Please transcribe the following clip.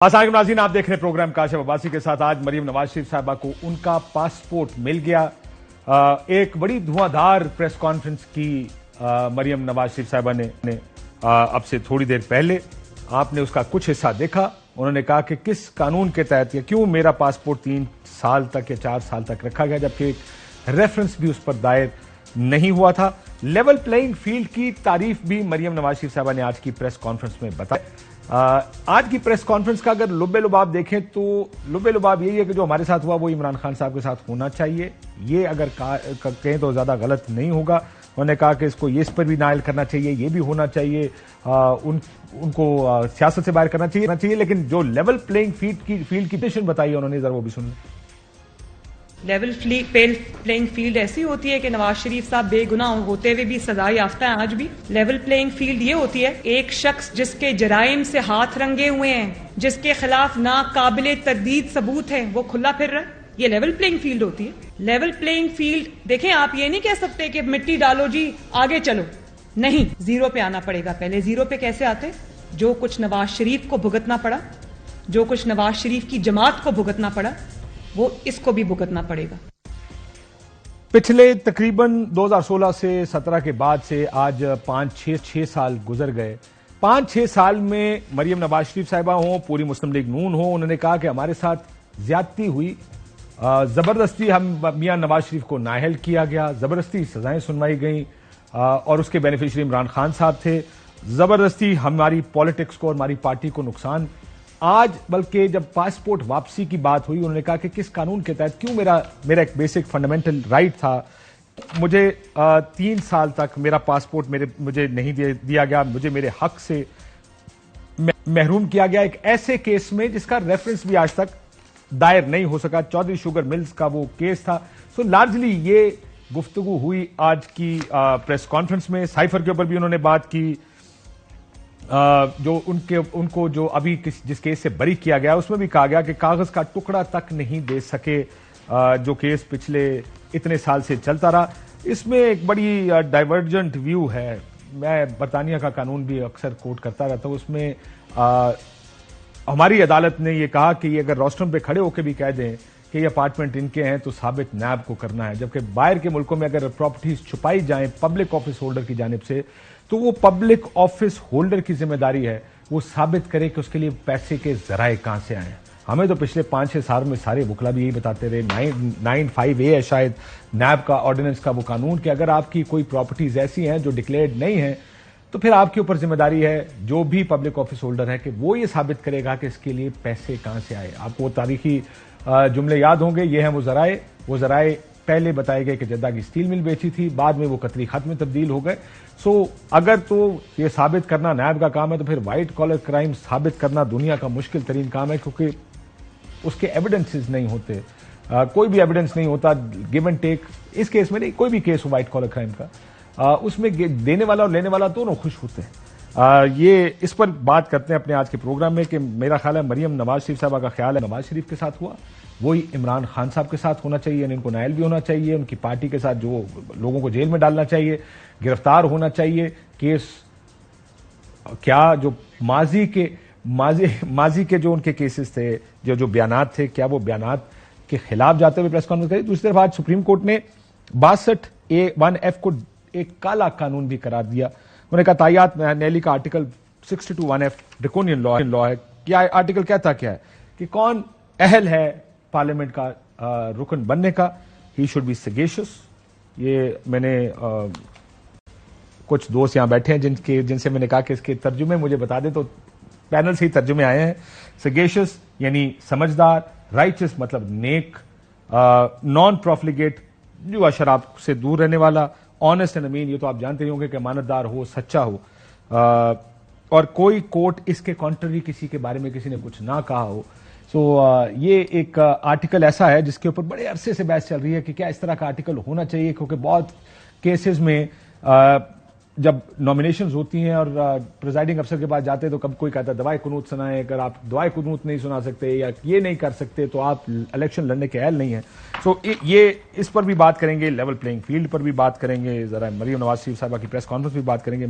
अस्सलाम नाज़रीन, आप देख रहे हैं प्रोग्राम काशिफ अब्बासी के साथ। आज मरियम नवाज शरीफ साहबा को उनका पासपोर्ट मिल गया। एक बड़ी धुआंधार प्रेस कॉन्फ्रेंस की मरियम नवाज शरीफ साहबा ने अब से थोड़ी देर पहले। आपने उसका कुछ हिस्सा देखा। उन्होंने कहा कि किस कानून के तहत या क्यों मेरा पासपोर्ट 3 साल तक या 4 साल तक रखा गया, जबकि रेफरेंस भी उस पर दायर नहीं हुआ था। लेवल प्लेइंग फील्ड की तारीफ भी मरियम नवाज शरीफ साहबा ने आज की प्रेस कॉन्फ्रेंस में बताई। आज की प्रेस कॉन्फ्रेंस का अगर लुब्बे लुबाब देखें तो लुब्बे लुबाब यही है कि जो हमारे साथ हुआ वो इमरान खान साहब के साथ होना चाहिए। ये अगर कहें तो ज्यादा गलत नहीं होगा। उन्होंने कहा कि इसको इस पर भी नायल करना चाहिए, ये भी होना चाहिए, उनको सियासत से बाहर करना चाहिए। लेकिन जो लेवल प्लेइंग फील्ड की डिसीजन बताई उन्होंने, जरा वो भी सुन। लेवल प्लेइंग फील्ड ऐसी होती है कि नवाज शरीफ साहब बेगुनाह होते हुए भी सजा याफ्ता है। आज भी लेवल प्लेइंग फील्ड ये होती है, एक शख्स जिसके जराइम से हाथ रंगे हुए हैं, जिसके खिलाफ नाकाबिले तरदीद सबूत है, वो खुला फिर रहा है, ये लेवल प्लेइंग फील्ड होती है। लेवल प्लेइंग फील्ड देखें, आप ये नहीं कह सकते कि मिट्टी डालो जी आगे चलो, नहीं, जीरो पे आना पड़ेगा। पहले जीरो पे कैसे आते? जो कुछ नवाज शरीफ को भुगतना पड़ा, जो कुछ नवाज शरीफ की जमात को भुगतना पड़ा, वो इसको भी भुगतना पड़ेगा। पिछले तकरीबन 2016 से 17 के बाद से आज 5-6 साल गुजर गए। 5-6 साल में मरियम नवाज शरीफ साहिबा हो, पूरी मुस्लिम लीग नून हो, उन्होंने कहा कि हमारे साथ ज्यादती हुई, जबरदस्ती हम मियां नवाज शरीफ को नाअहल किया गया, जबरदस्ती सजाएं सुनवाई गई और उसके बेनिफिशियरी इमरान खान साहब थे। जबरदस्ती हमारी पॉलिटिक्स को और हमारी पार्टी को नुकसान। आज बल्कि जब पासपोर्ट वापसी की बात हुई, उन्होंने कहा कि किस कानून के तहत, क्यों मेरा एक बेसिक फंडामेंटल राइट था, मुझे 3 साल तक मेरा पासपोर्ट मुझे नहीं दिया गया, मुझे मेरे हक से महरूम किया गया, एक ऐसे केस में जिसका रेफरेंस भी आज तक दायर नहीं हो सका। चौधरी शुगर मिल्स का वो केस था। सो लार्जली ये गुफ्तगू हुई आज की प्रेस कॉन्फ्रेंस में। साइफर के ऊपर भी उन्होंने बात की। जो उनको जो अभी जिस केस से बरी किया गया उसमें भी कहा गया कि कागज का टुकड़ा तक नहीं दे सके, जो केस पिछले इतने साल से चलता रहा। इसमें एक बड़ी डाइवर्जेंट व्यू है। मैं बरतानिया का कानून भी अक्सर कोट करता रहता हूं। उसमें हमारी अदालत ने यह कहा कि अगर रोस्टरम पे खड़े होकर भी कह दें कि ये अपार्टमेंट इनके हैं तो साबित नैब को करना है, जबकि बाहर के मुल्कों में अगर प्रॉपर्टीज छुपाई जाएं पब्लिक ऑफिस होल्डर की जानिब से, तो वो पब्लिक ऑफिस होल्डर की जिम्मेदारी है वो साबित करे कि उसके लिए पैसे के जराए कहां से आए। हमें तो पिछले 5-6 साल में सारे वकला भी यही बताते रहे। 995A है शायद नैब का ऑर्डिनेंस का वो कानून, कि अगर आपकी कोई प्रॉपर्टीज ऐसी हैं जो डिक्लेयर्ड नहीं है तो फिर आपके ऊपर जिम्मेदारी है, जो भी पब्लिक ऑफिस होल्डर है, कि वो ये साबित करेगा कि इसके लिए पैसे कहां से आए। आपको वो तारीखी जुमले याद होंगे। ये हैं वो जराए पहले बताए गए कि जद्दा की स्टील मिल बेची थी, बाद में वो कतली खत में तब्दील हो गए। सो अगर तो ये साबित करना नैब का काम है, तो फिर व्हाइट कॉलर क्राइम साबित करना दुनिया का मुश्किल तरीन काम है, क्योंकि उसके एविडेंसेस नहीं होते। कोई भी एविडेंस नहीं होता। गिव एंड टेक इस केस में नहीं, कोई भी केस हो व्हाइट कॉलर क्राइम का, उसमें देने वाला और लेने वाला दोनों खुश होते हैं। ये इस पर बात करते हैं अपने आज के प्रोग्राम में कि मेरा ख्याल है मरियम नवाज शरीफ साहबा का ख्याल है नवाज शरीफ के साथ हुआ वही इमरान खान साहब के साथ होना चाहिए। यानी इनको नायल भी होना चाहिए, उनकी पार्टी के साथ जो लोगों को जेल में डालना चाहिए, गिरफ्तार होना चाहिए। केस क्या जो माजी के जो उनके केसेस थे, जो बयानात थे, क्या वो बयानात के खिलाफ जाते हुए प्रेस कॉन्फ्रेंस करी। दूसरी तरफ आज सुप्रीम कोर्ट ने 62A(1)(f) को एक काला कानून भी करार दिया। उन्होंने कहा तायात नैली का आर्टिकल 62(1)(f) ड्रैकोनियन लॉ है। क्या आर्टिकल कहता क्या है कि कौन अहल है पार्लियामेंट का रुकन बनने का। He should be sagacious. ये मैंने कुछ दोस्त यहां बैठे हैं जिनसे मैंने कहा कि इसके तर्जुमे मुझे बता दें, तो पैनल से ही तर्जुमे आए हैं। सगेशियस यानी समझदार, राइचस मतलब नेक, नॉन प्रॉफिलिगेट जुआ शराब से दूर रहने वाला, ऑनेस्ट एंड अमीन, ये तो आप जानते ही होंगे कि अमानतदार हो, सच्चा हो, और कोई कोर्ट इसके कॉन्ट्ररी किसी के बारे में किसी ने कुछ ना कहा हो। सो ये एक आर्टिकल ऐसा है जिसके ऊपर बड़े अरसे से बहस चल रही है कि क्या इस तरह का आर्टिकल होना चाहिए, क्योंकि बहुत केसेस में जब नॉमिनेशंस होती हैं और प्रिजाइडिंग अफसर के पास जाते हैं तो कब कोई कहता है दवाए कुनूत सुनाएं, अगर आप दवाए कुनूत नहीं सुना सकते या ये नहीं कर सकते तो आप इलेक्शन लड़ने के अहल नहीं है। सो ये इस पर भी बात करेंगे, लेवल प्लेइंग फील्ड पर भी बात करेंगे, जरा मरियम नवाज शरीफ साहबा की प्रेस कॉन्फ्रेंस भी बात करेंगे।